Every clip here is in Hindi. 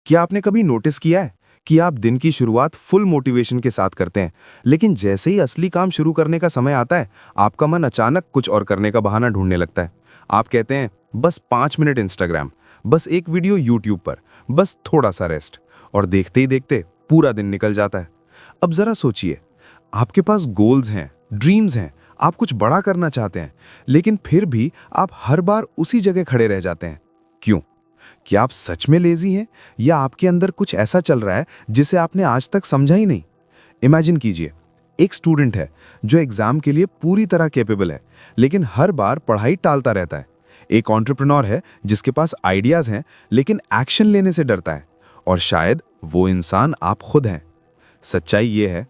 क्या आपने कभी नोटिस किया है कि आप दिन की शुरुआत फुल मोटिवेशन के साथ करते हैं, लेकिन जैसे ही असली काम शुरू करने का समय आता है, आपका मन अचानक कुछ और करने का बहाना ढूंढने लगता है। आप कहते हैं, बस 5 मिनट इंस्टाग्राम, बस एक वीडियो यूट्यूब पर, बस थोड़ा सा रेस्ट, और देखते ही देखते पूरा दिन निकल जाता है। अब जरा सोचिए, आपके पास गोल्स हैं, ड्रीम्स हैं, आप कुछ बड़ा करना चाहते हैं, लेकिन फिर भी आप हर बार उसी जगह खड़े रह जाते हैं। क्यों? क्या आप सच में लेजी हैं, या आपके अंदर कुछ ऐसा चल रहा है जिसे आपने आज तक समझा ही नहीं? इमेजिन कीजिए, एक स्टूडेंट है जो एग्जाम के लिए पूरी तरह कैपेबल है, लेकिन हर बार पढ़ाई टालता रहता है। एक एंटरप्रेन्योर है जिसके पास आइडियाज हैं, लेकिन एक्शन लेने से डरता है। और शायद वो इंसान आप खुद हैं। सच्चाई ये है,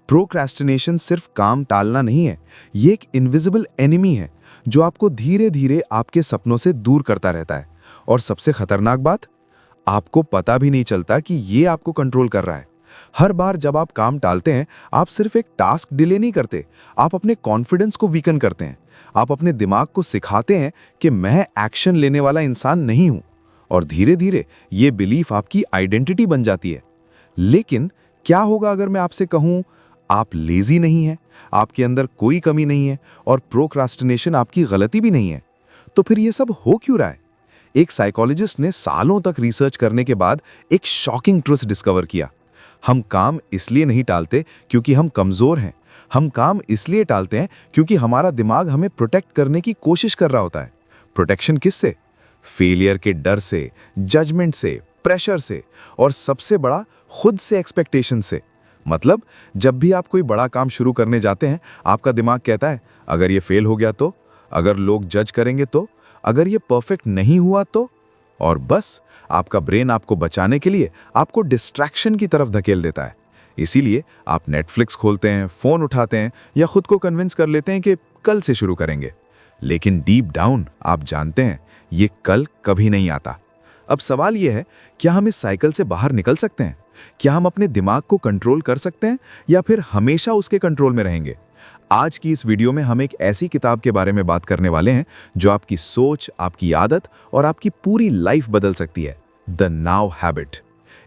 प्रोक्रेस्टिनेशन सिर्फ काम टालना नहीं है, ये एक इनविजिबल एनिमी है जो आपको धीरे धीरे आपके सपनों से दूर करता रहता है। और सबसे खतरनाक बात, आपको पता भी नहीं चलता कि ये आपको कंट्रोल कर रहा है। हर बार जब आप काम टालते हैं, आप सिर्फ एक टास्क डिले नहीं करते, आप अपने कॉन्फिडेंस को वीकन करते हैं। आप अपने दिमाग को सिखाते हैं कि मैं एक्शन लेने वाला इंसान नहीं हूं, और धीरे धीरे ये बिलीफ आपकी आइडेंटिटी बन जाती है। लेकिन क्या होगा अगर मैं आपसे कहूं, आप लेजी नहीं हैं, आपके अंदर कोई कमी नहीं है, और प्रोक्रास्टिनेशन आपकी गलती भी नहीं है? तो फिर ये सब हो क्यों रहा है? एक साइकोलॉजिस्ट ने सालों तक रिसर्च करने के बाद एक शॉकिंग ट्रुथ डिस्कवर किया। हम काम इसलिए नहीं टालते क्योंकि हम कमजोर हैं, हम काम इसलिए टालते हैं क्योंकि हमारा दिमाग हमें प्रोटेक्ट करने की कोशिश कर रहा होता है। प्रोटेक्शन किससे? फेलियर के डर से, जजमेंट से, प्रेशर से, और सबसे बड़ा, खुद से एक्सपेक्टेशन से। मतलब जब भी आप कोई बड़ा काम शुरू करने जाते हैं, आपका दिमाग कहता है, अगर ये फेल हो गया तो, अगर लोग जज करेंगे तो, अगर ये परफेक्ट नहीं हुआ तो। और बस आपका ब्रेन आपको बचाने के लिए आपको डिस्ट्रैक्शन की तरफ धकेल देता है। इसीलिए आप नेटफ्लिक्स खोलते हैं, फोन उठाते हैं, या खुद को कन्विंस कर लेते हैं कि कल से शुरू करेंगे। लेकिन डीप डाउन आप जानते हैं, ये कल कभी नहीं आता। अब सवाल यह है, क्या हम इस साइकिल से बाहर निकल सकते हैं? क्या हम अपने दिमाग को कंट्रोल कर सकते हैं, या फिर हमेशा उसके कंट्रोल में रहेंगे? आज की इस वीडियो में हम एक ऐसी किताब के बारे में बात करने वाले हैं जो आपकी सोच, आपकी आदत और आपकी पूरी लाइफ बदल सकती है, द नाउ हैबिट।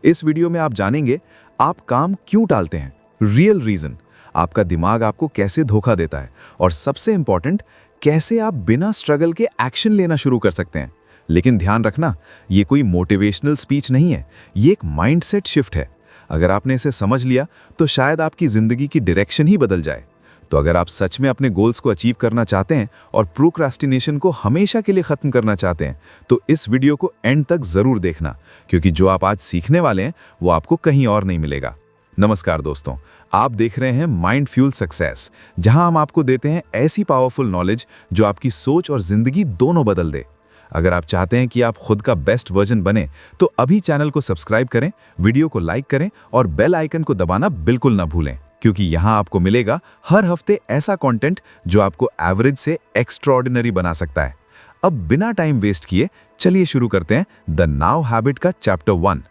इस वीडियो में आप जानेंगे, आप काम क्यों टालते हैं, रियल रीजन, आपका दिमाग आपको कैसे धोखा देता है, और सबसे इंपॉर्टेंट, कैसे आप बिना स्ट्रगल के एक्शन लेना शुरू कर सकते हैं। लेकिन ध्यान रखना, ये कोई मोटिवेशनल स्पीच नहीं है, ये एक माइंडसेट शिफ्ट है। अगर आपने इसे समझ लिया तो शायद आपकी जिंदगी की डायरेक्शन ही बदल जाए। तो अगर आप सच में अपने गोल्स को अचीव करना चाहते हैं और प्रोक्रास्टिनेशन को हमेशा के लिए खत्म करना चाहते हैं, तो इस वीडियो को एंड तक जरूर देखना, क्योंकि जो आप आज सीखने वाले हैं वो आपको कहीं और नहीं मिलेगा। नमस्कार दोस्तों, आप देख रहे हैं माइंड फ्यूल सक्सेस, जहां हम आपको देते हैं ऐसी पावरफुल नॉलेज जो आपकी सोच और जिंदगी दोनों बदल दे। अगर आप चाहते हैं कि आप खुद का बेस्ट वर्जन बने, तो अभी चैनल को सब्सक्राइब करें, वीडियो को लाइक करें, और बेल आइकन को दबाना बिल्कुल ना भूलें, क्योंकि यहां आपको मिलेगा हर हफ्ते ऐसा कंटेंट जो आपको एवरेज से एक्स्ट्राऑर्डिनरी बना सकता है। अब बिना टाइम वेस्ट किए चलिए शुरू करते हैं द नाउ हैबिट का चैप्टर 1,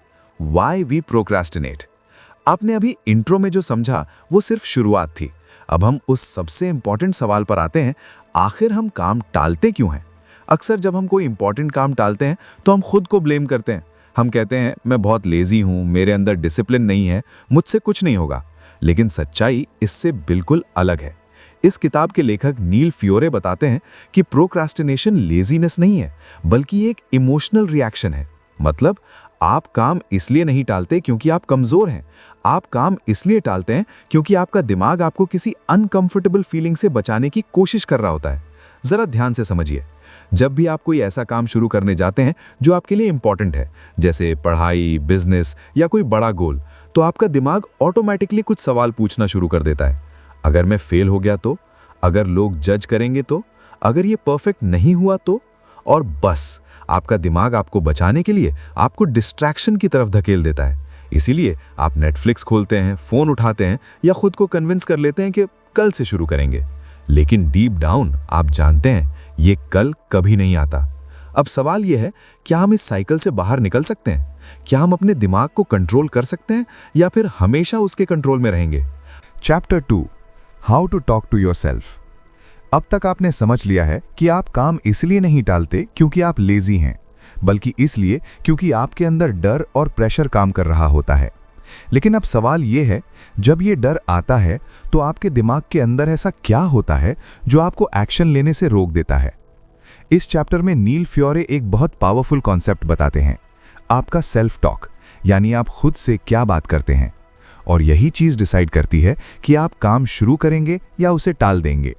व्हाई वी प्रोक्रास्टिनेट। आपने अभी इंट्रो में जो समझा वो सिर्फ शुरुआत थी। अब हम उस सबसे इंपॉर्टेंट सवाल पर आते हैं, आखिर हम काम टालते क्यों हैं? अक्सर जब हम कोई इंपॉर्टेंट काम टालते हैं तो हम खुद को ब्लेम करते हैं। हम कहते हैं, मैं बहुत लेजी हूं, मेरे अंदर डिसिप्लिन नहीं है, मुझसे कुछ नहीं होगा। लेकिन सच्चाई इससे बिल्कुल अलग है। इस किताब के लेखक नील फियोरे बताते हैं कि प्रोक्रास्टिनेशन लेजीनेस नहीं है, बल्कि एक इमोशनल रिएक्शन है। मतलब आप काम इसलिए नहीं टालते क्योंकि आप कमजोर हैं, आप काम इसलिए टालते हैं क्योंकि आपका दिमाग आपको किसी अनकंफर्टेबल फीलिंग से बचाने की कोशिश कर रहा होता है। जरा ध्यान से समझिए, जब भी आप कोई ऐसा काम शुरू करने जाते हैं जो आपके लिए इंपॉर्टेंट है, जैसे पढ़ाई, बिजनेस या कोई बड़ा गोल, तो आपका दिमाग ऑटोमेटिकली कुछ सवाल पूछना शुरू कर देता है। अगर मैं फेल हो गया तो, अगर लोग जज करेंगे तो, अगर ये परफेक्ट नहीं हुआ तो, और बस आपका दिमाग आपको बचाने के लिए आपको डिस्ट्रैक्शन की तरफ धकेल देता है। इसीलिए आप नेटफ्लिक्स खोलते हैं, फोन उठाते हैं, या खुद को कन्विंस कर लेते हैं कि कल से शुरू करेंगे। लेकिन डीप डाउन आप जानते हैं, ये कल कभी नहीं आता। अब सवाल यह है, क्या हम इस साइकिल से बाहर निकल सकते हैं? क्या हम अपने दिमाग को कंट्रोल कर सकते हैं, या फिर हमेशा उसके कंट्रोल में रहेंगे? Chapter 2, how to talk to yourself. अब तक आपने समझ लिया है कि आप काम इसलिए नहीं टालते क्योंकि आप लेजी हैं, बल्कि इसलिए क्योंकि आपके अंदर डर और प्रेशर काम कर रहा होता है। लेकिन अब सवाल ये है, जब ये डर आता है तो आपके दिमाग के अंदर ऐसा क्या होता है जो आपको एक्शन लेने से रोक देता है? इस चैप्टर में नील फ्योरे एक बहुत पावरफुल कॉन्सेप्ट बताते हैं, आपका सेल्फ टॉक, यानी आप खुद से क्या बात करते हैं। और यही चीज डिसाइड करती है कि आप काम शुरू करेंगे या उसे टाल देंगे।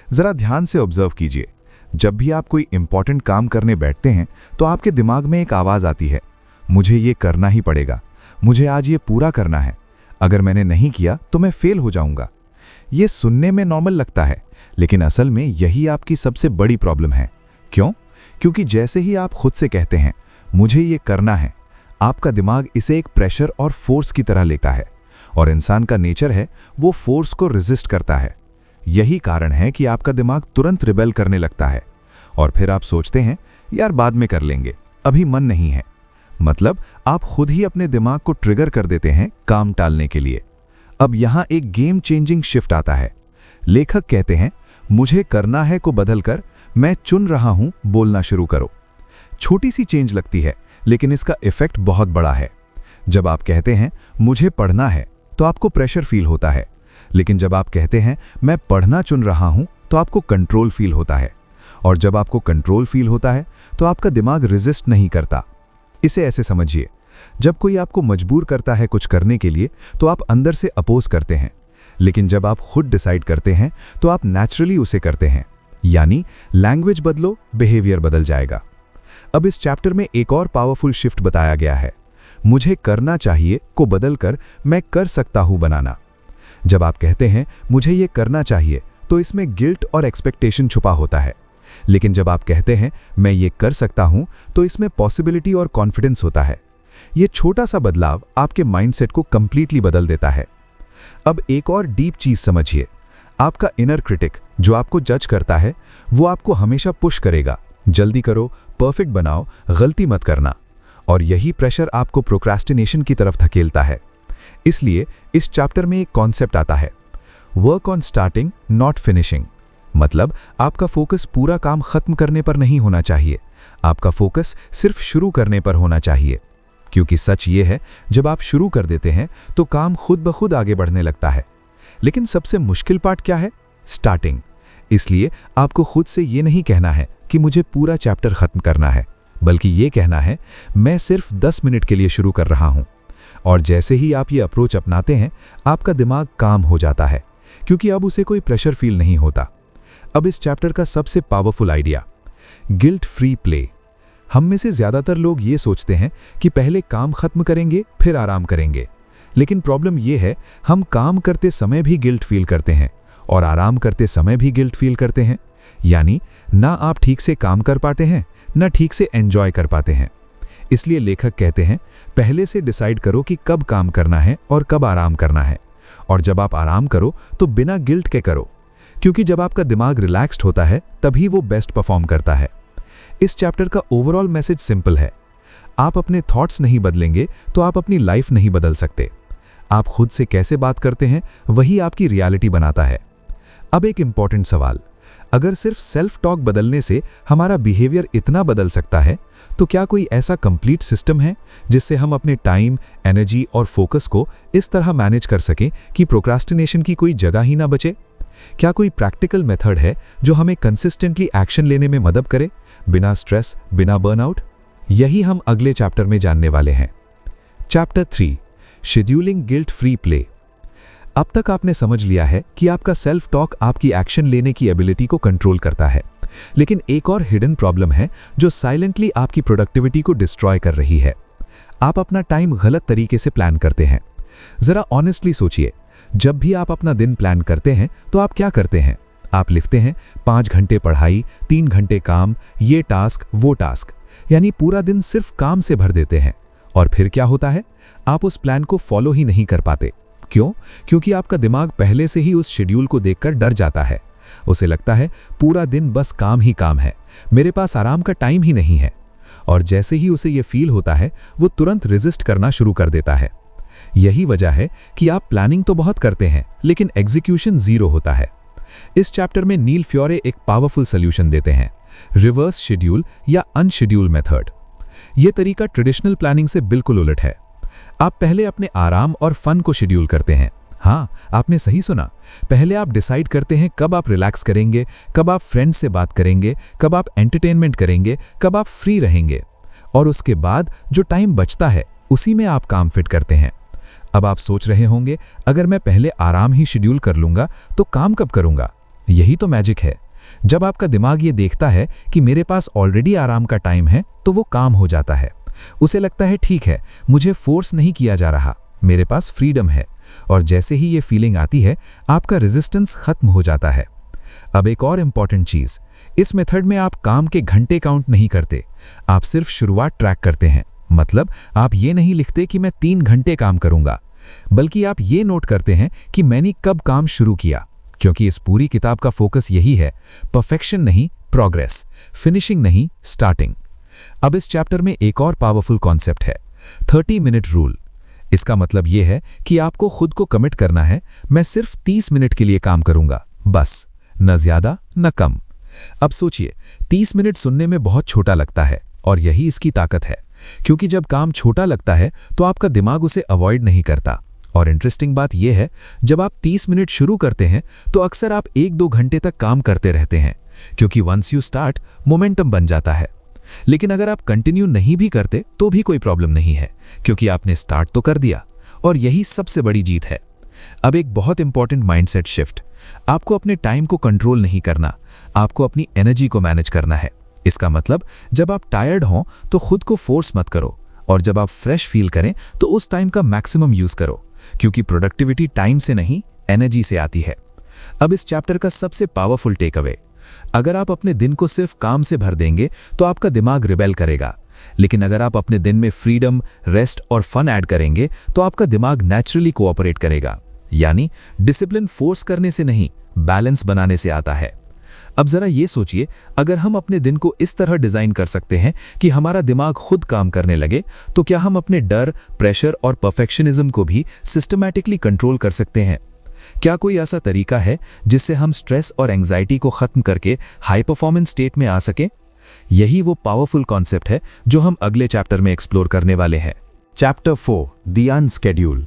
जरा ध्यान से ऑब्जर्व कीजिए, जब भी आप कोई इंपॉर्टेंट काम करने बैठते हैं तो आपके दिमाग में एक आवाज आती है, मुझे ये करना ही पड़ेगा, मुझे आज ये पूरा करना है, अगर मैंने नहीं किया तो मैं फेल हो जाऊंगा। ये सुनने में नॉर्मल लगता है, लेकिन असल में यही आपकी सबसे बड़ी प्रॉब्लम है। क्यों? क्योंकि जैसे ही आप खुद से कहते हैं मुझे ये करना है, आपका दिमाग इसे एक प्रेशर और फोर्स की तरह लेता है, और इंसान का नेचर है वो फोर्स को रेजिस्ट करता है। यही कारण है कि आपका दिमाग तुरंत रिबेल करने लगता है, और फिर आप सोचते हैं यार बाद में कर लेंगे, अभी मन नहीं है। मतलब आप खुद ही अपने दिमाग को ट्रिगर कर देते हैं काम टालने के लिए। अब यहां एक गेम चेंजिंग शिफ्ट आता है। लेखक कहते हैं मुझे करना है को बदलकर मैं चुन रहा हूं बोलना शुरू करो। छोटी सी चेंज लगती है, लेकिन इसका इफेक्ट बहुत बड़ा है। जब आप कहते हैं मुझे पढ़ना है तो आपको प्रेशर फील होता है, लेकिन जब आप कहते हैं मैं पढ़ना चुन रहा हूं तो आपको कंट्रोल फील होता है। और जब आपको कंट्रोल फील होता है तो आपका दिमाग रेजिस्ट नहीं करता। इसे ऐसे समझिए, जब कोई आपको मजबूर करता है कुछ करने के लिए तो आप अंदर से अपोज करते हैं, लेकिन जब आप खुद डिसाइड करते हैं तो आप नेचुरली उसे करते हैं। यानी लैंग्वेज बदलो, बिहेवियर बदल जाएगा। अब इस चैप्टर में एक और पावरफुल शिफ्ट बताया गया है, मुझे करना चाहिए को बदलकर मैं कर सकता हूं बनाना। जब आप कहते हैं मुझे ये करना चाहिए तो इसमें गिल्ट और एक्सपेक्टेशन छुपा होता है, लेकिन जब आप कहते हैं मैं ये कर सकता हूं तो इसमें पॉसिबिलिटी और कॉन्फिडेंस होता है। ये छोटा सा बदलाव आपके माइंडसेट को कंप्लीटली बदल देता है। अब एक और डीप चीज समझिए, आपका इनर क्रिटिक जो आपको जज करता है वो आपको हमेशा पुश करेगा, जल्दी करो, परफेक्ट बनाओ, गलती मत करना। और यही प्रेशर आपको प्रोक्रास्टिनेशन की तरफ धकेलता है। इसलिए इस चैप्टर में एक कॉन्सेप्ट आता है, work on starting not finishing. मतलब आपका फोकस पूरा काम खत्म करने पर नहीं होना चाहिए, आपका फोकस सिर्फ शुरू करने पर होना चाहिए। क्योंकि सच ये है, जब आप शुरू कर देते हैं तो काम खुद ब खुद आगे बढ़ने लगता है। लेकिन सबसे मुश्किल पार्ट क्या है? स्टार्टिंग। इसलिए आपको खुद से ये नहीं कहना है कि मुझे पूरा चैप्टर खत्म करना है, बल्कि ये कहना है मैं सिर्फ 10 मिनट के लिए शुरू कर रहा हूं। और जैसे ही आप ये अप्रोच अपनाते हैं आपका दिमाग काम हो जाता है, क्योंकि अब उसे कोई प्रेशर फील नहीं होता। अब इस चैप्टर का सबसे powerful idea, guilt free play. हम में से ज्यादातर लोग ये सोचते हैं कि पहले काम खत्म करेंगे फिर आराम करेंगे, लेकिन प्रॉब्लम ये है हम काम करते समय भी गिल्ट फील करते हैं और आराम करते समय भी गिल्ट फील करते हैं। यानी ना आप ठीक से काम कर पाते हैं ना ठीक से एंजॉय कर पाते हैं। इसलिए लेखक कहते हैं पहले से डिसाइड करो कि कब काम करना है और कब आराम करना है, और जब आप आराम करो तो बिना गिल्ट के करो, क्योंकि जब आपका दिमाग रिलैक्स्ड होता है तभी वो बेस्ट परफॉर्म करता है। इस चैप्टर का ओवरऑल मैसेज सिंपल है, आप अपने थॉट्स नहीं बदलेंगे तो आप अपनी लाइफ नहीं बदल सकते। आप खुद से कैसे बात करते हैं वही आपकी रियलिटी बनाता है। अब एक इंपॉर्टेंट सवाल, अगर सिर्फ सेल्फ टॉक बदलने से हमारा बिहेवियर इतना बदल सकता है तो क्या कोई ऐसा कंप्लीट सिस्टम है जिससे हम अपने टाइम, एनर्जी और फोकस को इस तरह मैनेज कर सकें कि प्रोक्रास्टिनेशन की कोई जगह ही ना बचे? क्या कोई प्रैक्टिकल मेथड है जो हमें कंसिस्टेंटली एक्शन लेने में मदद करे, बिना स्ट्रेस, बिना बर्नआउट? यही हम अगले चैप्टर में जानने वाले हैं। Chapter 3, scheduling guilt free play. अब तक आपने समझ लिया है कि आपका सेल्फ टॉक आपकी एक्शन लेने की एबिलिटी को कंट्रोल करता है, लेकिन एक और हिडन प्रॉब्लम है जो साइलेंटली आपकी प्रोडक्टिविटी को डिस्ट्रॉय कर रही है। आप अपना टाइम गलत तरीके से प्लान करते हैं। जरा ऑनेस्टली सोचिए, जब भी आप अपना दिन प्लान करते हैं तो आप क्या करते हैं? आप लिखते हैं 5 घंटे पढ़ाई, 3 घंटे काम, ये टास्क वो टास्क, यानी पूरा दिन सिर्फ काम से भर देते हैं। और फिर क्या होता है? आप उस प्लान को फॉलो ही नहीं कर पाते। क्यों? क्योंकि आपका दिमाग पहले से ही उस शेड्यूल को देखकर डर जाता है। उसे लगता है पूरा दिन बस काम ही काम है, मेरे पास आराम का टाइम ही नहीं है। और जैसे ही उसे ये फील होता है वो तुरंत रेजिस्ट करना शुरू कर देता है। यही वजह है कि आप प्लानिंग तो बहुत करते हैं लेकिन एग्जीक्यूशन जीरो होता है। इस चैप्टर में नील फ्योरे एक पावरफुल सॉल्यूशन देते हैं, रिवर्स शेड्यूल या अनशेड्यूल मेथड। ये तरीका ट्रेडिशनल प्लानिंग से बिल्कुल उलट है। आप पहले अपने आराम और फन को शेड्यूल करते हैं। हाँ, आपने सही सुना। पहले आप डिसाइड करते हैं कब आप रिलैक्स करेंगे, कब आप फ्रेंड्स से बात करेंगे, कब आप एंटरटेनमेंट करेंगे, कब आप फ्री रहेंगे, और उसके बाद जो टाइम बचता है उसी में आप काम फिट करते हैं। अब आप सोच रहे होंगे, अगर मैं पहले आराम ही शेड्यूल कर लूंगा तो काम कब करूंगा? यही तो मैजिक है। जब आपका दिमाग ये देखता है कि मेरे पास ऑलरेडी आराम का टाइम है, तो वो काम हो जाता है। उसे लगता है ठीक है, मुझे फोर्स नहीं किया जा रहा, मेरे पास फ्रीडम है। और जैसे ही ये फीलिंग आती है, आपका रेजिस्टेंस खत्म हो जाता है। अब एक और इम्पॉर्टेंट चीज, इस मेथड में आप काम के घंटे काउंट नहीं करते, आप सिर्फ शुरुआत ट्रैक करते हैं। मतलब आप ये नहीं लिखते कि मैं 3 घंटे काम करूंगा, बल्कि आप ये नोट करते हैं कि मैंने कब काम शुरू किया, क्योंकि इस पूरी किताब का फोकस यही है, परफेक्शन नहीं प्रोग्रेस, फिनिशिंग नहीं स्टार्टिंग। अब इस चैप्टर में एक और पावरफुल कॉन्सेप्ट है, 30 मिनट रूल। इसका मतलब यह है कि आपको खुद को कमिट करना है, मैं सिर्फ 30 मिनट के लिए काम करूंगा, बस, न ज्यादा न कम। अब सोचिए, 30 मिनट सुनने में बहुत छोटा लगता है, और यही इसकी ताकत है, क्योंकि जब काम छोटा लगता है तो आपका दिमाग उसे अवॉइड नहीं करता। और इंटरेस्टिंग बात यह है, जब आप 30 मिनट शुरू करते हैं तो अक्सर आप 1-2 घंटे तक काम करते रहते हैं, क्योंकि वंस यू स्टार्ट मोमेंटम बन जाता है। लेकिन अगर आप कंटिन्यू नहीं भी करते तो भी कोई प्रॉब्लम नहीं है, क्योंकि आपने स्टार्ट तो कर दिया, और यही सबसे बड़ी जीत है। अब एक बहुत इंपॉर्टेंट माइंडसेट शिफ्ट, आपको अपने टाइम को कंट्रोल नहीं करना, आपको अपनी एनर्जी को मैनेज करना है। इसका मतलब जब आप टायर्ड हों तो खुद को फोर्स मत करो, और जब आप फ्रेश फील करें तो उस टाइम का मैक्सिमम यूज करो, क्योंकि प्रोडक्टिविटी टाइम से नहीं एनर्जी से आती है। अब इस चैप्टर का सबसे पावरफुल टेक अवे, अगर आप अपने दिन को सिर्फ काम से भर देंगे तो आपका दिमाग रिबेल करेगा, लेकिन अगर आप अपने दिन में फ्रीडम, रेस्ट और फन ऐड करेंगे तो आपका दिमाग नेचुरली कोऑपरेट करेगा। यानी डिसिप्लिन फोर्स करने से नहीं, बैलेंस बनाने से आता है। अब जरा ये सोचिए, अगर हम अपने दिन को इस तरह डिजाइन कर सकते हैं कि हमारा दिमाग खुद काम करने लगे, तो क्या हम अपने डर, प्रेशर और परफेक्शनिज्म को भी सिस्टमैटिकली कंट्रोल कर सकते हैं? क्या कोई ऐसा तरीका है जिससे हम स्ट्रेस और एंजाइटी को खत्म करके हाई परफॉर्मेंस स्टेट में आ सके? यही वो पावरफुल कॉन्सेप्ट है जो हम अगले चैप्टर में एक्सप्लोर करने वाले हैं। Chapter 4 the unscheduled.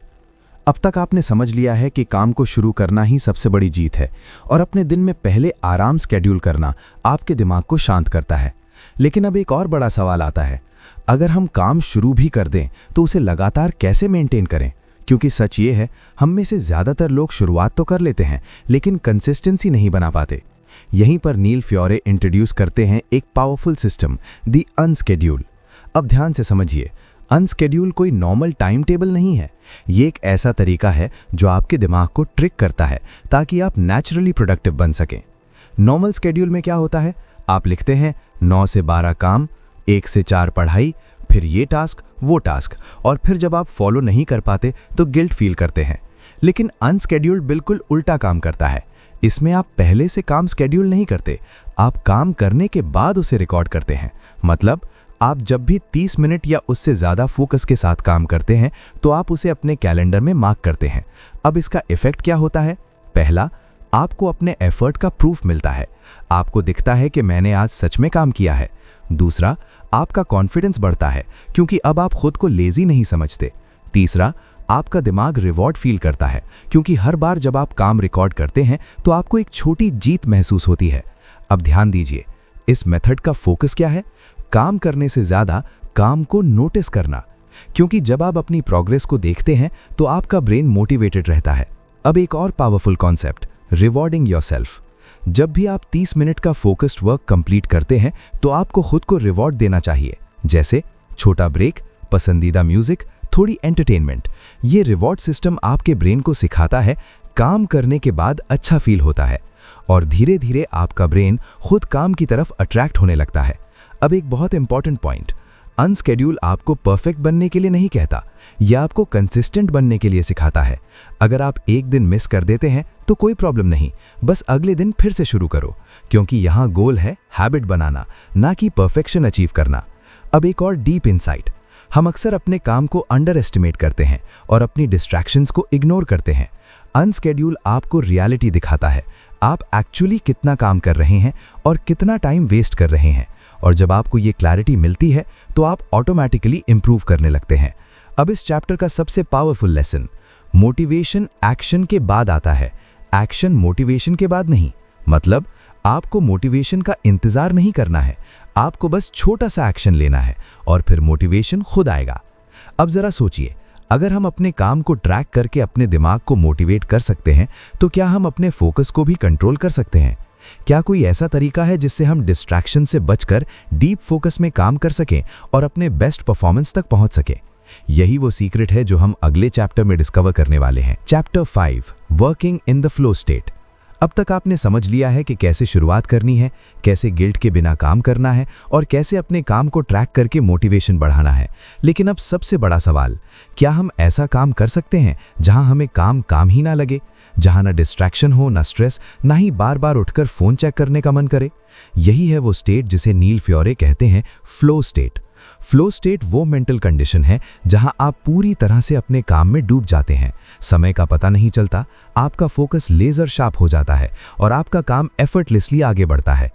अब तक आपने समझ लिया है कि काम को शुरू करना ही सबसे बड़ी जीत है, और अपने दिन में पहले आराम स्केड्यूल करना आपके दिमाग को शांत करता है। लेकिन अब एक और बड़ा सवाल आता है, अगर हम काम शुरू भी कर दें तो उसे लगातार कैसे मेंटेन करें? क्योंकि सच ये है, हम में से ज़्यादातर लोग शुरुआत तो कर लेते हैं, लेकिन कंसिस्टेंसी नहीं बना पाते। यहीं पर नील फ्योरे इंट्रोड्यूस करते हैं एक पावरफुल सिस्टम, द अनस्केड्यूल। अब ध्यान से समझिए, अनस्केड्यूल कोई नॉर्मल टाइम टेबल नहीं है। ये एक ऐसा तरीका है जो आपके दिमाग को ट्रिक करता है ताकि आप नेचुरली प्रोडक्टिव बन सकें। नॉर्मल स्केड्यूल में क्या होता है, आप लिखते हैं 9 से 12 काम, 1 से 4 पढ़ाई, फिर ये टास्क वो टास्क, और फिर जब आप फॉलो नहीं कर पाते तो गिल्ट फील करते हैं। लेकिन अनस्केड्यूल्ड बिल्कुल उल्टा काम करता है। इसमें आप पहले से काम स्केड्यूल नहीं करते, आप काम करने के बाद उसे रिकॉर्ड करते हैं। मतलब आप जब भी 30 मिनट या उससे ज़्यादा फोकस के साथ काम करते हैं तो आप उसे अपने कैलेंडर में मार्क करते हैं। अब इसका इफेक्ट क्या होता है? पहला, आपको अपने एफर्ट का प्रूफ मिलता है, आपको दिखता है कि मैंने आज सच में काम किया है। दूसरा, आपका कॉन्फिडेंस बढ़ता है, क्योंकि अब आप खुद को लेजी नहीं समझते। तीसरा, आपका दिमाग रिवॉर्ड फील करता है, क्योंकि हर बार जब आप काम रिकॉर्ड करते हैं तो आपको एक छोटी जीत महसूस होती है। अब ध्यान दीजिए, इस मेथड का फोकस क्या है? काम करने से ज्यादा काम को नोटिस करना, क्योंकि जब आप अपनी प्रोग्रेस को देखते हैं तो आपका ब्रेन मोटिवेटेड रहता है। अब एक और पावरफुल कॉन्सेप्ट, रिवॉर्डिंग योरसेल्फ। जब भी आप 30 मिनट का फोकस्ड वर्क कंप्लीट करते हैं तो आपको खुद को रिवॉर्ड देना चाहिए, जैसे छोटा ब्रेक, पसंदीदा म्यूजिक, थोड़ी एंटरटेनमेंट। ये रिवॉर्ड सिस्टम आपके ब्रेन को सिखाता है काम करने के बाद अच्छा फील होता है, और धीरे धीरे आपका ब्रेन खुद काम की तरफ अट्रैक्ट होने लगता है। अब एक बहुत इंपॉर्टेंट पॉइंट, अनस्केड्यूल आपको परफेक्ट बनने के लिए नहीं कहता, यह आपको कंसिस्टेंट बनने के लिए सिखाता है। अगर आप एक दिन मिस कर देते हैं तो कोई प्रॉब्लम नहीं, बस अगले दिन फिर से शुरू करो, क्योंकि यहाँ गोल है हैबिट बनाना, ना कि परफेक्शन अचीव करना। अब एक और डीप इनसाइट, हम अक्सर अपने काम को अंडर एस्टिमेट करते हैं और अपनी डिस्ट्रैक्शंस को इग्नोर करते हैं। अनस्केड्यूल आपको रियलिटी दिखाता है, आप एक्चुअली कितना काम कर रहे हैं और कितना टाइम वेस्ट कर रहे हैं, और जब आपको ये क्लैरिटी मिलती है तो आप ऑटोमेटिकली इंप्रूव करने लगते हैं। अब इस चैप्टर का सबसे पावरफुल लेसन, मोटिवेशन एक्शन के बाद आता है, एक्शन मोटिवेशन के बाद नहीं। मतलब आपको मोटिवेशन का इंतजार नहीं करना है, आपको बस छोटा सा एक्शन लेना है और फिर मोटिवेशन खुद आएगा। अब जरा सोचिए, अगर हम अपने काम को ट्रैक करके अपने दिमाग को मोटिवेट कर सकते हैं तो क्या हम अपने फोकस को भी कंट्रोल कर सकते हैं? क्या कोई ऐसा तरीका है जिससे हम डिस्ट्रैक्शन से बचकर डीप फोकस में काम कर सकें और अपने बेस्ट परफॉर्मेंस तक पहुंच सकें? यही वो सीक्रेट है जो हम अगले चैप्टर में डिस्कवर करने वाले हैं। Chapter 5, working in the flow state. अब तक आपने समझ लिया है कि कैसे शुरुआत करनी है, कैसे गिल्ट के बिना काम करना है और कैसे अपने काम को ट्रैक करके मोटिवेशन बढ़ाना है। लेकिन अब सबसे बड़ा सवाल, क्या हम ऐसा काम कर सकते हैं जहां हमें काम ही ना लगे, जहां ना डिस्ट्रैक्शन हो, ना स्ट्रेस, ना ही बार बार उठकर फोन चेक करने का मन करे? यही है वो स्टेट जिसे नील फ्योरे कहते हैं फ्लो स्टेट। फ्लो स्टेट वो मेंटल कंडीशन है जहां आप पूरी तरह से अपने काम में डूब जाते हैं, समय का पता नहीं चलता, आपका फोकस लेजर शार्प हो जाता है और आपका काम एफर्टलेसली आगे बढ़ता है।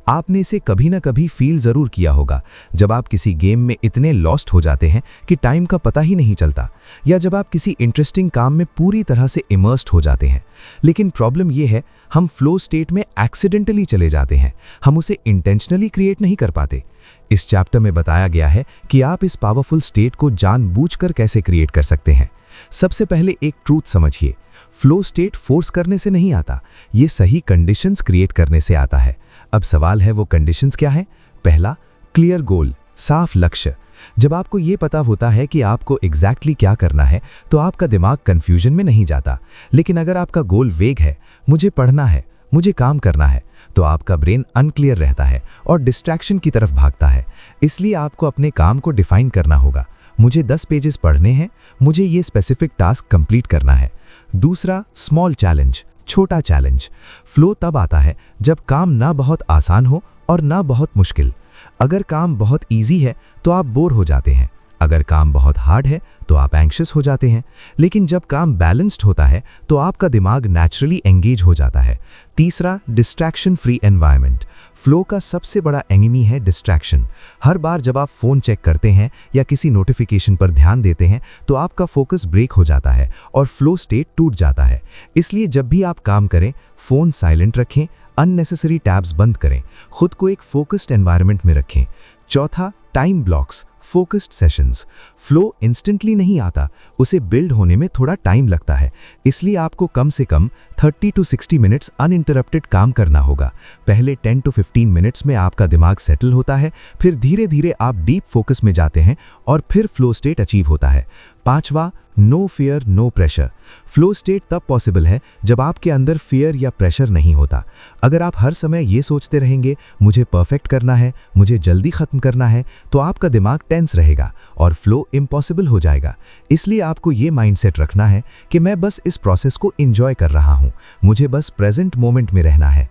आपने इसे कभी ना कभी फील जरूर किया होगा, जब आप किसी गेम में इतने लॉस्ट हो जाते हैं कि टाइम का पता ही नहीं चलता, या जब आप किसी इंटरेस्टिंग काम में पूरी तरह से इमर्स्ड हो जाते हैं। लेकिन प्रॉब्लम यह है, हम फ्लो स्टेट में एक्सीडेंटली चले जाते हैं, हम उसे इंटेंशनली क्रिएट नहीं कर पाते। इस चैप्टर में बताया गया है कि आप इस पावरफुल स्टेट को जानबूझकर कैसे क्रिएट कर सकते हैं। सबसे पहले एक ट्रूथ समझिए, फ्लो स्टेट फोर्स करने से नहीं आता, ये सही कंडीशंस क्रिएट करने से आता है। अब सवाल है वो कंडीशंस क्या है? पहला, क्लियर गोल, साफ लक्ष्य। जब आपको ये पता होता है कि आपको एग्जैक्टली क्या करना है तो आपका दिमाग कंफ्यूजन में नहीं जाता। लेकिन अगर आपका गोल वेग है, मुझे पढ़ना है, मुझे काम करना है, तो आपका ब्रेन अनक्लियर रहता है और डिस्ट्रैक्शन की तरफ भागता है। इसलिए आपको अपने काम को डिफाइन करना होगा। मुझे 10 पेजेस पढ़ने हैं, मुझे ये स्पेसिफिक टास्क कंप्लीट करना है। दूसरा, स्मॉल चैलेंज, छोटा चैलेंज। फ्लो तब आता है जब काम ना बहुत आसान हो और ना बहुत मुश्किल। अगर काम बहुत इजी है तो आप बोर हो जाते हैं, अगर काम बहुत हार्ड है तो आप एंग्शियस हो जाते हैं। लेकिन जब काम बैलेंस्ड होता है तो आपका दिमाग नेचुरली एंगेज हो जाता है। तीसरा, डिस्ट्रैक्शन फ्री एनवायरनमेंट। फ्लो का सबसे बड़ा एनिमी है डिस्ट्रैक्शन। हर बार जब आप फोन चेक करते हैं या किसी नोटिफिकेशन पर ध्यान देते हैं तो आपका फोकस ब्रेक हो जाता है और फ्लो स्टेट टूट जाता है। इसलिए जब भी आप काम करें, फोन साइलेंट रखें, अननेसेसरी टैब्स बंद करें, खुद को एक फोकस्ड एनवायरनमेंट में रखें। चौथा, time blocks, focused sessions. Flow instantly नहीं आता, उसे बिल्ड होने में थोड़ा टाइम लगता है। इसलिए आपको कम से कम 30 to 60 मिनट्स अनइंटरप्टेड काम करना होगा। पहले 10 to 15 मिनट्स में आपका दिमाग सेटल होता है, फिर धीरे धीरे आप डीप फोकस में जाते हैं और फिर फ्लो स्टेट अचीव होता है। पांचवा, no fear no pressure. Flow state तब पॉसिबल है जब आपके अंदर फियर या प्रेशर नहीं होता। अगर आप हर समय ये सोचते रहेंगे मुझे परफेक्ट करना है, मुझे जल्दी खत्म करना है, तो आपका दिमाग टेंस रहेगा और फ्लो इम्पॉसिबल हो जाएगा। इसलिए आपको ये माइंडसेट रखना है कि मैं बस इस प्रोसेस को एंजॉय कर रहा हूँ, मुझे बस प्रेजेंट मोमेंट में रहना है।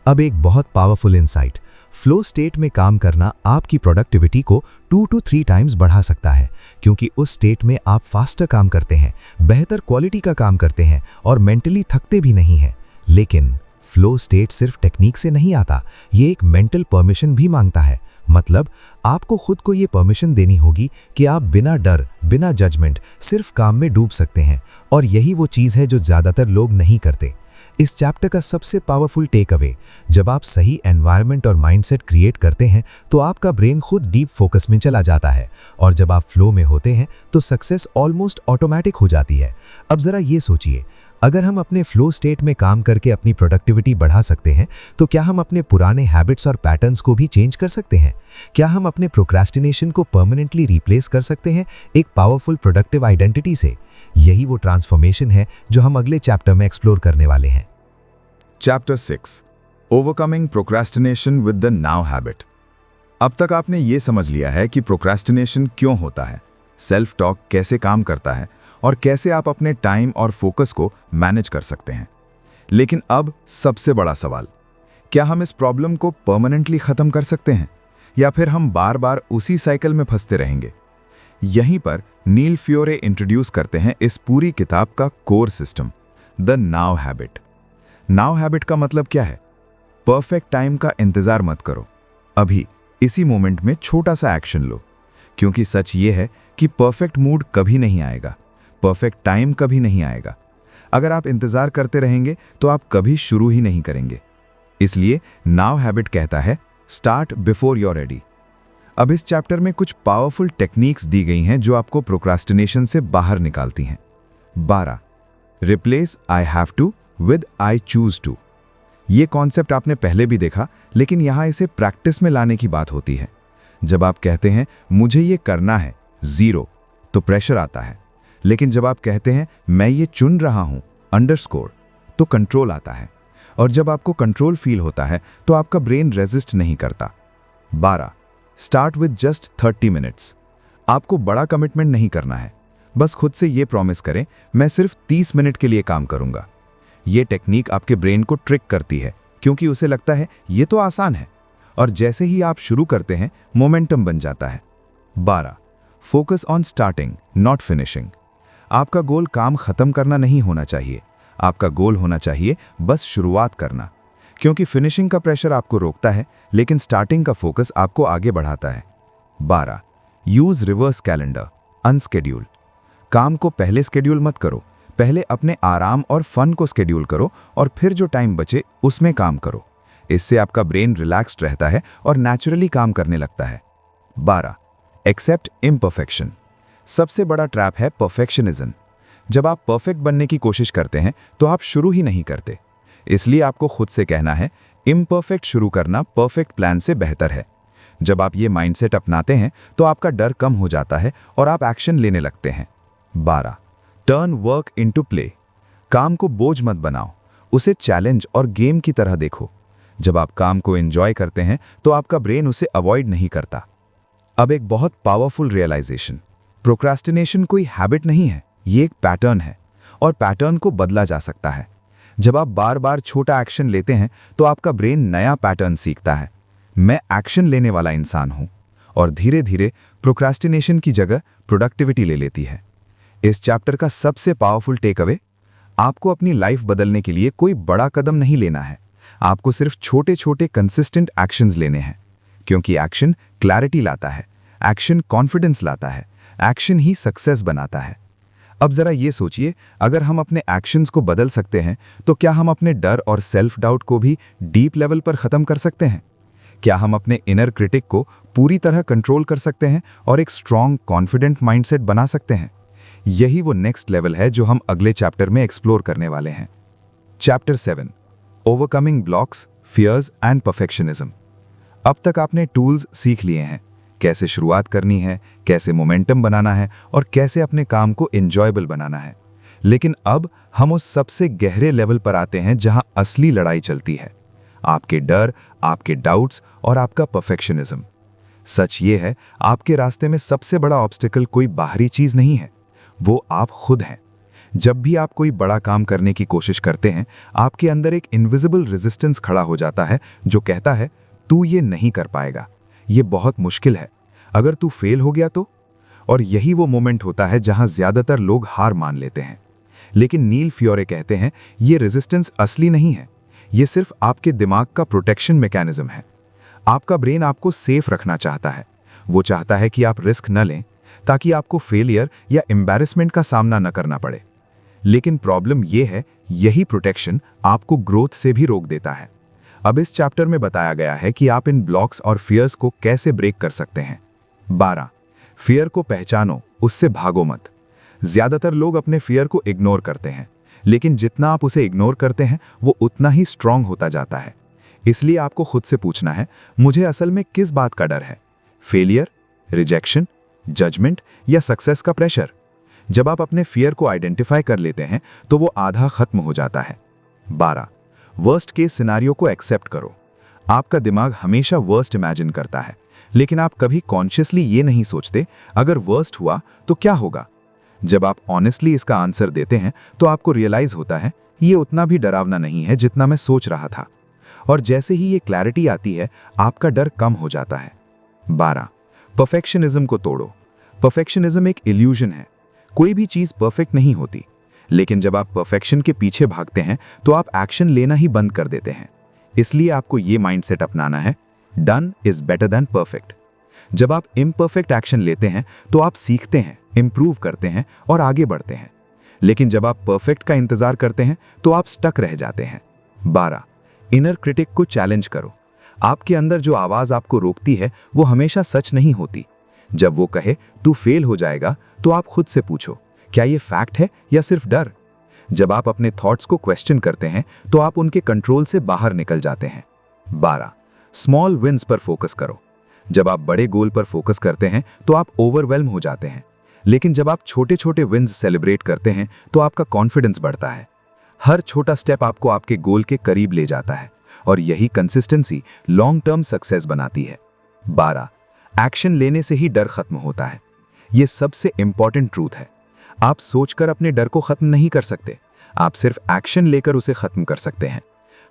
अब एक बहुत पावरफुल इंसाइट, फ्लो स्टेट में काम करना आपकी प्रोडक्टिविटी को 2 to 3 टाइम्स बढ़ा सकता है, क्योंकि उस स्टेट में आप फास्टर काम करते हैं, बेहतर क्वालिटी का काम करते हैं और मेंटली थकते भी नहीं हैं। लेकिन फ्लो स्टेट सिर्फ टेक्निक से नहीं आता, ये एक मेंटल परमिशन भी मांगता है। मतलब आपको खुद को ये परमिशन देनी होगी कि आप बिना डर, बिना जजमेंट सिर्फ काम में डूब सकते हैं। और यही वो चीज़ है जो ज़्यादातर लोग नहीं करते। इस चैप्टर का सबसे पावरफुल टेक अवे, जब आप सही एनवायरनमेंट और माइंडसेट क्रिएट करते हैं तो आपका ब्रेन खुद डीप फोकस में चला जाता है, और जब आप फ्लो में होते हैं तो सक्सेस ऑलमोस्ट ऑटोमेटिक हो जाती है। अब ज़रा ये सोचिए, अगर हम अपने फ्लो स्टेट में काम करके अपनी प्रोडक्टिविटी बढ़ा सकते हैं तो क्या हम अपने पुराने हैबिट्स और पैटर्न्स को भी चेंज कर सकते हैं? क्या हम अपने प्रोक्रेस्टिनेशन को परमानेंटली रिप्लेस कर सकते हैं एक पावरफुल प्रोडक्टिव आइडेंटिटी से? यही वो ट्रांसफॉर्मेशन है जो हम अगले चैप्टर में एक्सप्लोर करने वाले हैं। Chapter 6, overcoming procrastination with the now habit. अब तक आपने ये समझ लिया है कि प्रोक्रेस्टिनेशन क्यों होता है, सेल्फ टॉक कैसे काम करता है और कैसे आप अपने टाइम और फोकस को मैनेज कर सकते हैं। लेकिन अब सबसे बड़ा सवाल, क्या हम इस प्रॉब्लम को परमानेंटली खत्म कर सकते हैं या फिर हम बार बार उसी साइकिल में फंसते रहेंगे? यहीं पर नील फ्योरे इंट्रोड्यूस करते हैं इस पूरी किताब का core system, the now habit. Now habit का मतलब क्या है? परफेक्ट टाइम का इंतजार मत करो, अभी इसी मोमेंट में छोटा सा एक्शन लो, क्योंकि सच ये है कि परफेक्ट मूड कभी नहीं आएगा, परफेक्ट टाइम कभी नहीं आएगा। अगर आप इंतजार करते रहेंगे तो आप कभी शुरू ही नहीं करेंगे। इसलिए नाउ हैबिट कहता है start before you are ready. अब इस चैप्टर में कुछ पावरफुल टेक्निक्स दी गई हैं जो आपको प्रोक्रास्टिनेशन से बाहर निकालती हैं। 12. Replace I have to with I choose to. ये कॉन्सेप्ट आपने पहले भी देखा, लेकिन यहां इसे प्रैक्टिस में लाने की बात होती है। जब आप कहते हैं मुझे ये करना है 0, तो प्रेशर आता है। लेकिन जब आप कहते हैं मैं ये चुन रहा हूं अंडरस्कोर, तो कंट्रोल आता है। और जब आपको कंट्रोल फील होता है तो आपका ब्रेन रेजिस्ट नहीं करता। 12. Start with just 30 minutes. आपको बड़ा कमिटमेंट नहीं करना है, बस खुद से ये प्रॉमिस करें मैं सिर्फ 30 मिनट के लिए काम करूंगा। ये टेक्निक आपके ब्रेन को ट्रिक करती है, क्योंकि उसे लगता है ये तो आसान है, और जैसे ही आप शुरू करते हैं मोमेंटम बन जाता है। 12. Focus on starting not finishing. आपका गोल काम खत्म करना नहीं होना चाहिए, आपका गोल होना चाहिए बस शुरुआत करना, क्योंकि फिनिशिंग का प्रेशर आपको रोकता है, लेकिन स्टार्टिंग का फोकस आपको आगे बढ़ाता है। 12. Use reverse calendar unscheduled. काम को पहले स्केड्यूल मत करो, पहले अपने आराम और फन को स्केड्यूल करो और फिर जो टाइम बचे उसमें काम करो। इससे आपका ब्रेन रिलैक्स्ड रहता है और नेचुरली काम करने लगता है। 12. Accept imperfection. सबसे बड़ा ट्रैप है परफेक्शनिज्म। जब आप परफेक्ट बनने की कोशिश करते हैं तो आप शुरू ही नहीं करते। इसलिए आपको खुद से कहना है इम्परफेक्ट शुरू करना परफेक्ट प्लान से बेहतर है। जब आप ये माइंडसेट अपनाते हैं तो आपका डर कम हो जाता है और आप एक्शन लेने लगते हैं। 12. Turn work into play. काम को बोझ मत बनाओ, उसे चैलेंज और गेम की तरह देखो। जब आप काम को एंजॉय करते हैं तो आपका ब्रेन उसे अवॉइड नहीं करता। अब एक बहुत पावरफुल रियलाइजेशन, प्रोक्रास्टिनेशन कोई हैबिट नहीं है, ये एक पैटर्न है, और पैटर्न को बदला जा सकता है। जब आप बार बार छोटा एक्शन लेते हैं तो आपका ब्रेन नया पैटर्न सीखता है, मैं एक्शन लेने वाला इंसान हूं, और धीरे धीरे प्रोक्रास्टिनेशन की जगह प्रोडक्टिविटी ले लेती है। इस चैप्टर का सबसे पावरफुल टेक अवे, आपको अपनी लाइफ बदलने के लिए कोई बड़ा कदम नहीं लेना है, आपको सिर्फ छोटे छोटे कंसिस्टेंट एक्शंस लेने हैं, क्योंकि एक्शन क्लैरिटी लाता है, एक्शन कॉन्फिडेंस लाता है, एक्शन ही सक्सेस बनाता है। अब जरा ये सोचिए, अगर हम अपने एक्शंस को बदल सकते हैं तो क्या हम अपने डर और सेल्फ डाउट को भी डीप लेवल पर खत्म कर सकते हैं? क्या हम अपने इनर क्रिटिक को पूरी तरह कंट्रोल कर सकते हैं और एक स्ट्रॉन्ग कॉन्फिडेंट माइंडसेट बना सकते हैं? यही वो नेक्स्ट लेवल है जो हम अगले चैप्टर में एक्सप्लोर करने वाले हैं। Chapter 7, overcoming blocks, fears and perfectionism. अब तक आपने टूल्स सीख लिए हैं, कैसे शुरुआत करनी है, कैसे मोमेंटम बनाना है और कैसे अपने काम को एंजॉयबल बनाना है। लेकिन अब हम उस सबसे गहरे लेवल पर आते हैं जहां असली लड़ाई चलती है, आपके डर, आपके डाउट्स और आपका परफेक्शनिज्म। सच ये है, आपके रास्ते में सबसे बड़ा ऑब्स्टिकल कोई बाहरी चीज नहीं है, वो आप खुद हैं। जब भी आप कोई बड़ा काम करने की कोशिश करते हैं, आपके अंदर एक इनविजिबल रेजिस्टेंस खड़ा हो जाता है जो कहता है तू ये नहीं कर पाएगा, ये बहुत मुश्किल है, अगर तू फेल हो गया तो। और यही वो मोमेंट होता है जहां ज्यादातर लोग हार मान लेते हैं। लेकिन नील फियोरे कहते हैं ये रेजिस्टेंस असली नहीं है, ये सिर्फ आपके दिमाग का प्रोटेक्शन मैकेनिज्म है। आपका ब्रेन आपको सेफ रखना चाहता है, वो चाहता है कि आप रिस्क न लें ताकि आपको फेलियर या एम्बैरेसमेंट का सामना न करना पड़े। लेकिन प्रॉब्लम यह है, यही प्रोटेक्शन आपको ग्रोथ से भी रोक देता है। अब इस चैप्टर में बताया गया है कि आप इन ब्लॉक्स और फियर्स को कैसे ब्रेक कर सकते हैं। 12. फियर को पहचानो, उससे भागो मत। ज्यादातर लोग अपने फियर को इग्नोर करते हैं, लेकिन जितना आप उसे इग्नोर करते हैं वो उतना ही स्ट्रांग होता जाता है। इसलिए आपको खुद से पूछना है, मुझे असल में किस बात का डर है? फेलियर, रिजेक्शन, जजमेंट या सक्सेस का प्रेशर? जब आप अपने फियर को आइडेंटिफाई कर लेते हैं तो वो आधा खत्म हो जाता है। 12. वर्स्ट केस सिनारियो को एक्सेप्ट करो। आपका दिमाग हमेशा वर्स्ट इमेजिन करता है, लेकिन आप कभी कॉन्शियसली ये नहीं सोचते अगर वर्स्ट हुआ तो क्या होगा। जब आप ऑनेस्टली इसका आंसर देते हैं तो आपको रियलाइज होता है ये उतना भी डरावना नहीं है जितना मैं सोच रहा था। और जैसे ही ये क्लैरिटी आती है आपका डर कम हो जाता है। 12. परफेक्शनिज्म को तोड़ो। परफेक्शनिज्म एक इल्यूजन है, कोई भी चीज परफेक्ट नहीं होती, लेकिन जब आप परफेक्शन के पीछे भागते हैं तो आप एक्शन लेना ही बंद कर देते हैं। इसलिए आपको ये माइंडसेट अपनाना है, done is better than perfect. जब आप इम्परफेक्ट एक्शन लेते हैं तो आप सीखते हैं, इंप्रूव करते हैं और आगे बढ़ते हैं। लेकिन जब आप परफेक्ट का इंतजार करते हैं तो आप स्टक रह जाते हैं। 12. इनर क्रिटिक को चैलेंज करो। आपके अंदर जो आवाज आपको रोकती है वो हमेशा सच नहीं होती। जब वो कहे तू फेल हो जाएगा तो आप खुद से पूछो, क्या ये फैक्ट है या सिर्फ डर? जब आप अपने थॉट्स को क्वेश्चन करते हैं तो आप उनके कंट्रोल से बाहर निकल जाते हैं। 12. स्मॉल विन्स पर फोकस करो। जब आप बड़े गोल पर फोकस करते हैं तो आप ओवरवेल्म हो जाते हैं, लेकिन जब आप छोटे छोटे विन्स सेलिब्रेट करते हैं तो आपका कॉन्फिडेंस बढ़ता है। हर छोटा स्टेप आपको आपके गोल के करीब ले जाता है और यही कंसिस्टेंसी लॉन्ग टर्म सक्सेस बनाती है। 12. एक्शन लेने से ही डर खत्म होता है। ये सबसे इंपॉर्टेंट ट्रूथ है। आप सोचकर अपने डर को खत्म नहीं कर सकते, आप सिर्फ एक्शन लेकर उसे खत्म कर सकते हैं।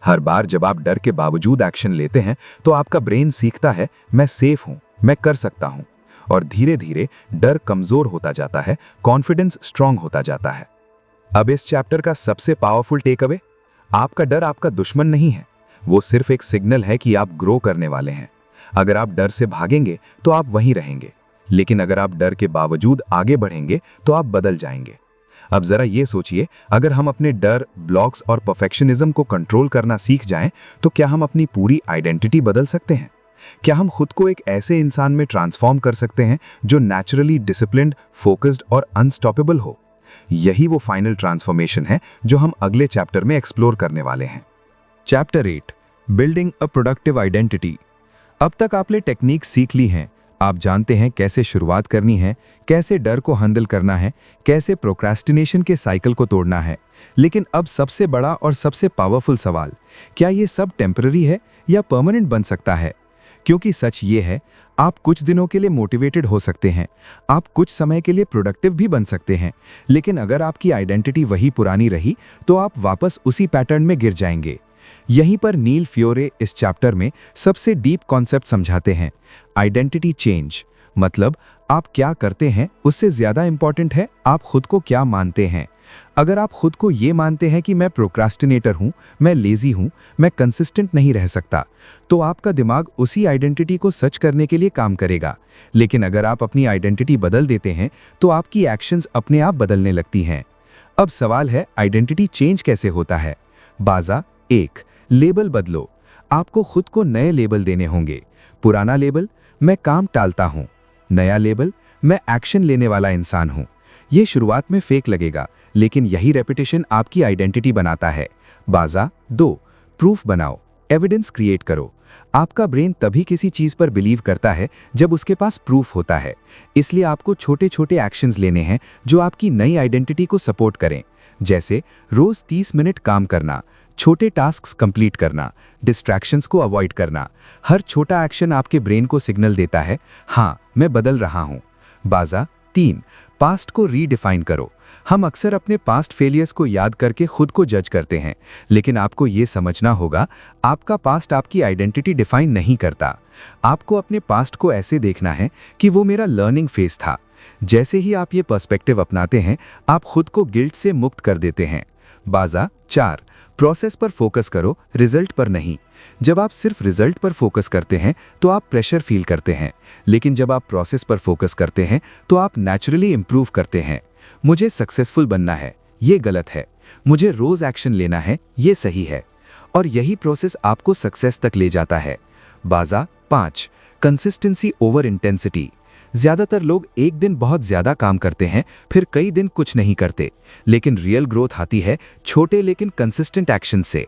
हर बार जब आप डर के बावजूद एक्शन लेते हैं तो आपका ब्रेन सीखता है मैं सेफ हूं, मैं कर सकता हूं, और धीरे धीरे डर कमजोर होता जाता है, कॉन्फिडेंस स्ट्रांग होता जाता है। अब इस चैप्टर का सबसे पावरफुल टेक अवे, आपका डर आपका दुश्मन नहीं है, वो सिर्फ एक सिग्नल है कि आप ग्रो करने वाले हैं। अगर आप डर से भागेंगे तो आप वहीं रहेंगे, लेकिन अगर आप डर के बावजूद आगे बढ़ेंगे तो आप बदल जाएंगे। अब जरा ये सोचिए, अगर हम अपने डर, ब्लॉक्स और परफेक्शनिज्म को कंट्रोल करना सीख जाएं तो क्या हम अपनी पूरी आइडेंटिटी बदल सकते हैं? क्या हम खुद को एक ऐसे इंसान में ट्रांसफॉर्म कर सकते हैं जो नेचुरली डिसिप्लिन्ड, फोकस्ड और अनस्टॉपेबल हो? यही वो फाइनल ट्रांसफॉर्मेशन है जो हम अगले चैप्टर में एक्सप्लोर करने वाले हैं। Chapter 8, building a productive identity. अब तक आपने टेक्निक सीख ली हैं। आप जानते हैं कैसे शुरुआत करनी है, कैसे डर को हैंडल करना है, कैसे प्रोक्रेस्टिनेशन के साइकिल को तोड़ना है। लेकिन अब सबसे बड़ा और सबसे पावरफुल सवाल, क्या ये सब टेम्पररी है या परमानेंट बन सकता है? क्योंकि सच ये है, आप कुछ दिनों के लिए मोटिवेटेड हो सकते हैं, आप कुछ समय के लिए प्रोडक्टिव भी बन सकते हैं, लेकिन अगर आपकी आइडेंटिटी वही पुरानी रही तो आप वापस उसी पैटर्न में गिर जाएंगे। यहीं पर नील फ्योरे इस चैप्टर में सबसे डीप कॉन्सेप्ट समझाते हैं। आइडेंटिटी चेंज मतलब आप क्या करते हैं उससे ज्यादा इंपॉर्टेंट है आप खुद को क्या मानते हैं। अगर आप खुद को ये मानते हैं कि मैं प्रोक्रास्टिनेटर हूं, मैं लेजी हूं, मैं कंसिस्टेंट नहीं रह सकता, तो आपका दिमाग उसी आइडेंटिटी को सच करने के लिए काम करेगा। लेकिन अगर आप अपनी आइडेंटिटी बदल देते हैं तो आपकी एक्शंस अपने आप बदलने लगती हैं। अब सवाल है, आइडेंटिटी चेंज कैसे होता है? बाजा 1, लेबल बदलो। आपको खुद को नए लेबल देने होंगे। पुराना लेबल, मैं काम टालता हूं। नया लेबल, मैं एक्शन लेने वाला इंसान हूं। ये शुरुआत में फेक लगेगा, लेकिन यही रेपिटेशन आपकी आइडेंटिटी बनाता है। बाजा 2, प्रूफ बनाओ, एविडेंस क्रिएट करो। आपका ब्रेन तभी किसी चीज पर बिलीव करता है जब उसके पास प्रूफ होता है। इसलिए आपको छोटे छोटे एक्शंस लेने हैं जो आपकी नई आइडेंटिटी को सपोर्ट करें, जैसे रोज 30 मिनट काम करना, छोटे टास्क्स कंप्लीट करना, डिस्ट्रैक्शंस को अवॉइड करना। हर छोटा एक्शन आपके ब्रेन को सिग्नल देता है, हाँ मैं बदल रहा हूं। बाजा 3, पास्ट को रीडिफाइन करो। हम अक्सर अपने पास्ट फेलियर्स को याद करके खुद को जज करते हैं, लेकिन आपको ये समझना होगा, आपका पास्ट आपकी आइडेंटिटी डिफाइन नहीं करता। आपको अपने पास्ट को ऐसे देखना है कि वो मेरा लर्निंग फेज था। जैसे ही आप ये पर्सपेक्टिव अपनाते हैं, आप खुद को गिल्ट से मुक्त कर देते हैं। बाजा 4, प्रोसेस पर फोकस करो, रिजल्ट पर नहीं। जब आप सिर्फ रिजल्ट पर फोकस करते हैं तो आप प्रेशर फील करते हैं, लेकिन जब आप प्रोसेस पर फोकस करते हैं तो आप नेचुरली इंप्रूव करते हैं। मुझे सक्सेसफुल बनना है, ये गलत है। मुझे रोज एक्शन लेना है, ये सही है। और यही प्रोसेस आपको सक्सेस तक ले जाता है। बाजा 5, कंसिस्टेंसी ओवर इंटेंसिटी। ज्यादातर लोग एक दिन बहुत ज्यादा काम करते हैं, फिर कई दिन कुछ नहीं करते, लेकिन रियल ग्रोथ आती है छोटे लेकिन कंसिस्टेंट एक्शन से।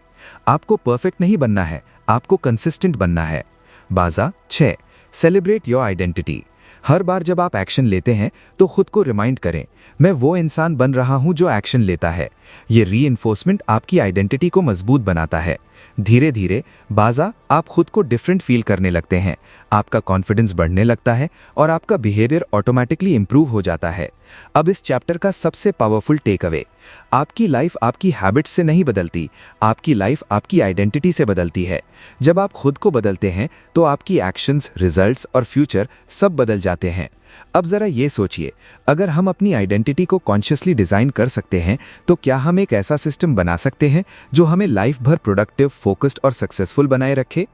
आपको परफेक्ट नहीं बनना है, आपको कंसिस्टेंट बनना है। बाजा 6, सेलिब्रेट योर आइडेंटिटी। हर बार जब आप एक्शन लेते हैं तो खुद को रिमाइंड करें, मैं वो इंसान बन रहा हूं जो एक्शन लेता है। ये रीइंफोर्समेंट आपकी आइडेंटिटी को मजबूत बनाता है। धीरे धीरे बाजा आप खुद को डिफरेंट फील करने लगते हैं, आपका कॉन्फिडेंस बढ़ने लगता है और आपका बिहेवियर ऑटोमेटिकली इंप्रूव हो जाता है। अब इस चैप्टर का सबसे पावरफुल टेक अवे, आपकी लाइफ आपकी हैबिट्स से नहीं बदलती, आपकी लाइफ आपकी आइडेंटिटी से बदलती है। जब आप खुद को बदलते हैं तो आपकी एक्शंस, रिजल्ट्स और फ्यूचर सब बदल जाते हैं। अब जरा ये सोचिए, अगर हम अपनी आइडेंटिटी को कॉन्शियसली डिजाइन कर सकते हैं तो क्या हम एक ऐसा सिस्टम बना सकते हैं जो हमें लाइफ भर प्रोडक्टिव, फोकस्ड और सक्सेसफुल बनाए रखे?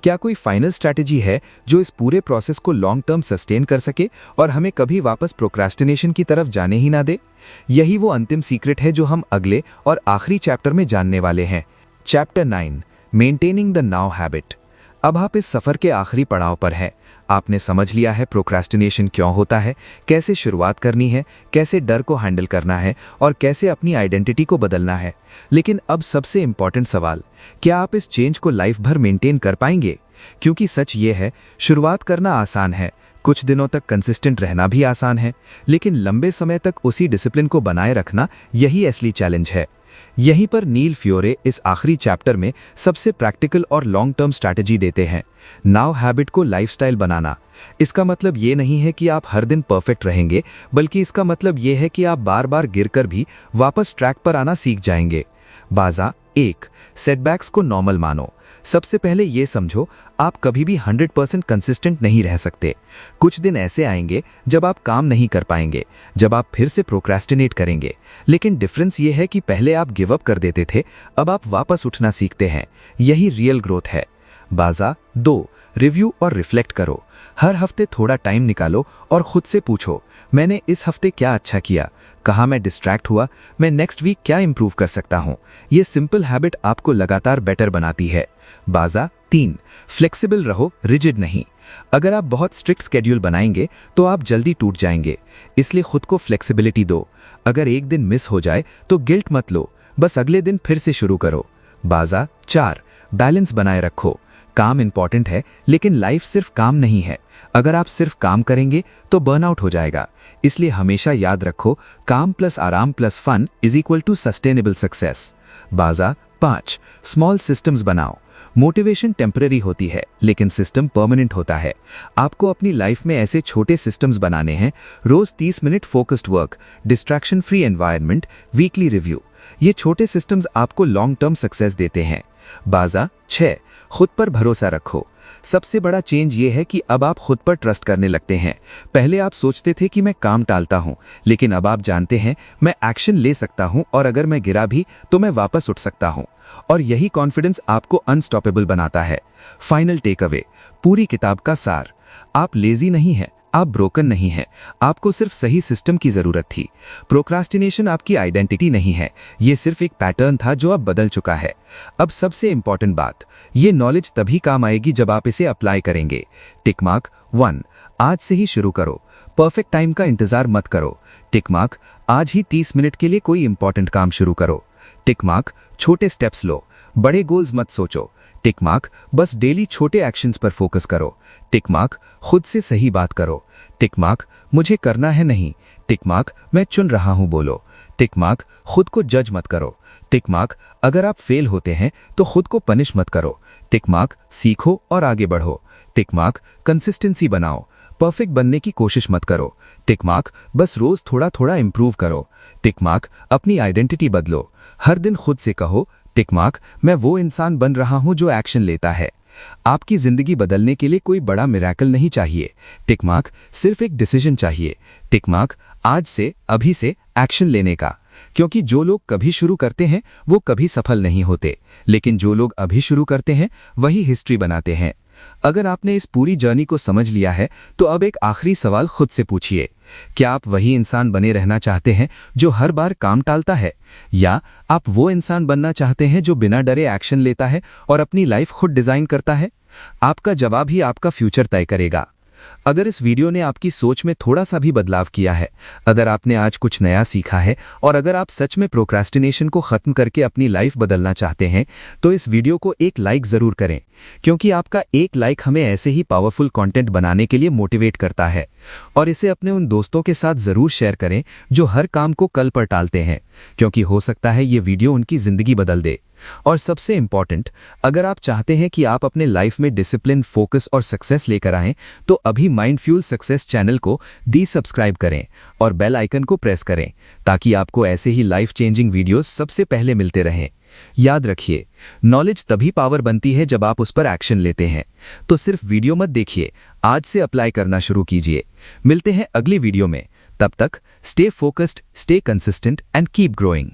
क्या कोई फाइनल स्ट्रैटेजी है जो इस पूरे प्रोसेस को लॉन्ग टर्म सस्टेन कर सके और हमें कभी वापस प्रोक्रास्टिनेशन की तरफ जाने ही ना दे? यही वो अंतिम सीक्रेट है जो हम अगले और आखिरी चैप्टर में जानने वाले हैं। Chapter 9, maintaining the now habit. अब आप इस सफर के आखिरी पड़ाव पर हैं। आपने समझ लिया है प्रोक्रास्टिनेशन क्यों होता है, कैसे शुरुआत करनी है, कैसे डर को हैंडल करना है और कैसे अपनी आइडेंटिटी को बदलना है। लेकिन अब सबसे इंपॉर्टेंट सवाल, क्या आप इस चेंज को लाइफ भर मेंटेन कर पाएंगे? क्योंकि सच ये है, शुरुआत करना आसान है, कुछ दिनों तक कंसिस्टेंट रहना भी आसान है, लेकिन लंबे समय तक उसी डिसिप्लिन को बनाए रखना, यही असली चैलेंज है। यहीं पर नील फ्योरे इस आखिरी चैप्टर में सबसे प्रैक्टिकल और लॉन्ग टर्म स्ट्रैटेजी देते हैं। नाउ हैबिट को लाइफस्टाइल बनाना। इसका मतलब ये नहीं है कि आप हर दिन परफेक्ट रहेंगे, बल्कि इसका मतलब ये है कि आप बार बार गिरकर भी वापस ट्रैक पर आना सीख जाएंगे। बाजा 1, सेटबैक्स को नॉर्मल मानो। सबसे पहले ये समझो, आप कभी भी 100% कंसिस्टेंट नहीं रह सकते। कुछ दिन ऐसे आएंगे जब आप काम नहीं कर पाएंगे, जब आप फिर से प्रोक्रेस्टिनेट करेंगे। लेकिन डिफरेंस ये है कि पहले आप गिव अप कर देते थे, अब आप वापस उठना सीखते हैं। यही रियल ग्रोथ है। बाजा 2, रिव्यू और रिफ्लेक्ट करो। हर हफ्ते थोड़ा टाइम निकालो और खुद से पूछो, मैंने इस हफ्ते क्या अच्छा किया, कहाँ मैं डिस्ट्रैक्ट हुआ, मैं नेक्स्ट वीक क्या इंप्रूव कर सकता हूँ। ये सिंपल हैबिट आपको लगातार बेटर बनाती है। बाजा 3, फ्लेक्सिबल रहो, रिजिड नहीं। अगर आप बहुत स्ट्रिक्ट स्केड्यूल बनाएंगे तो आप जल्दी टूट जाएंगे, इसलिए खुद को फ्लेक्सिबिलिटी दो। अगर एक दिन मिस हो जाए तो गिल्ट मत लो, बस अगले दिन फिर से शुरू करो। बाजा 4, बैलेंस बनाए रखो। काम इंपॉर्टेंट है, लेकिन लाइफ सिर्फ काम नहीं है। अगर आप सिर्फ काम करेंगे तो बर्नआउट हो जाएगा। इसलिए हमेशा याद रखो, काम प्लस आराम plus fun is equal to sustainable success. बाजा 5, स्मॉल सिस्टम्स बनाओ। मोटिवेशन टेम्पररी होती है, लेकिन सिस्टम परमानेंट होता है। आपको अपनी लाइफ में ऐसे छोटे सिस्टम्स बनाने हैं। रोज 30 minute focused work, distraction free environment, weekly review. ये छोटे सिस्टम्स आपको लॉन्ग टर्म सक्सेस देते हैं। बाजा 6, खुद पर भरोसा रखो। सबसे बड़ा चेंज ये है कि अब आप खुद पर ट्रस्ट करने लगते हैं। पहले आप सोचते थे कि मैं काम टालता हूं, लेकिन अब आप जानते हैं मैं एक्शन ले सकता हूं और अगर मैं गिरा भी तो मैं वापस उठ सकता हूं। और यही कॉन्फिडेंस आपको अनस्टॉपेबल बनाता है। फाइनल टेक अवे, पूरी किताब का सार, आप लेजी नहीं हैं, आप ब्रोकन नहीं हैं, आपको सिर्फ सही सिस्टम की जरूरत थी। प्रोक्रास्टिनेशन आपकी आइडेंटिटी नहीं है, ये सिर्फ एक पैटर्न था जो अब बदल चुका है। अब सबसे इंपॉर्टेंट बात, ये नॉलेज तभी काम आएगी जब आप इसे अप्लाई करेंगे। टिक मार्क 1, आज से ही शुरू करो। परफेक्ट टाइम का इंतजार मत करो। टिक मार्क, आज ही 30 मिनट के लिए कोई इंपॉर्टेंट काम शुरू करो। टिक मार्क, छोटे स्टेप्स लो, बड़े गोल्स मत सोचो। टिक मार्क, बस डेली छोटे एक्शंस पर फोकस करो। टिक मार्क, खुद से सही बात करो। टिक मार्क, मुझे करना है नहीं। टिक मार्क, मैं चुन रहा हूं बोलो। टिक मार्क, खुद को जज मत करो। टिक मार्क, अगर आप फेल होते हैं तो खुद को पनिश मत करो। टिक मार्क, सीखो और आगे बढ़ो। टिक मार्क, कंसिस्टेंसी बनाओ, परफेक्ट बनने की कोशिश मत करो। टिक मार्क, बस रोज थोड़ा थोड़ा इंप्रूव करो। टिक मार्क, अपनी आइडेंटिटी बदलो। हर दिन खुद से कहो, टिक मार्क, मैं वो इंसान बन रहा हूं जो एक्शन लेता है। आपकी जिंदगी बदलने के लिए कोई बड़ा मिरेकल नहीं चाहिए। टिक मार्क, सिर्फ एक डिसीजन चाहिए। टिक मार्क, आज से, अभी से एक्शन लेने का। क्योंकि जो लोग कभी शुरू करते हैं वो कभी सफल नहीं होते, लेकिन जो लोग अभी शुरू करते हैं वही हिस्ट्री बनाते हैं। अगर आपने इस पूरी जर्नी को समझ लिया है तो अब एक आखिरी सवाल खुद से पूछिए, क्या आप वही इंसान बने रहना चाहते हैं जो हर बार काम टालता है, या आप वो इंसान बनना चाहते हैं जो बिना डरे एक्शन लेता है और अपनी लाइफ खुद डिजाइन करता है? आपका जवाब ही आपका फ्यूचर तय करेगा। अगर इस वीडियो ने आपकी सोच में थोड़ा सा भी बदलाव किया है, अगर आपने आज कुछ नया सीखा है और अगर आप सच में प्रोक्रेस्टिनेशन को खत्म करके अपनी लाइफ बदलना चाहते हैं, तो इस वीडियो को एक लाइक जरूर करें, क्योंकि आपका एक लाइक हमें ऐसे ही पावरफुल कंटेंट बनाने के लिए मोटिवेट करता है। और इसे अपने उन दोस्तों के साथ जरूर शेयर करें जो हर काम को कल पर टालते हैं, क्योंकि हो सकता है ये वीडियो उनकी जिंदगी बदल दे। और सबसे इंपॉर्टेंट, अगर आप चाहते हैं कि आप अपने लाइफ में डिसिप्लिन, फोकस और सक्सेस लेकर आएं, तो अभी माइंड फ्यूल सक्सेस चैनल को सब्सक्राइब करें और बेल आइकन को प्रेस करें, ताकि आपको ऐसे ही लाइफ चेंजिंग वीडियोस सबसे पहले मिलते रहें। याद रखिए, नॉलेज तभी पावर बनती है जब आप उस पर एक्शन लेते हैं। तो सिर्फ वीडियो मत देखिए, आज से अप्लाई करना शुरू कीजिए। मिलते हैं अगली वीडियो में। तब तक stay focused, stay consistent and keep growing.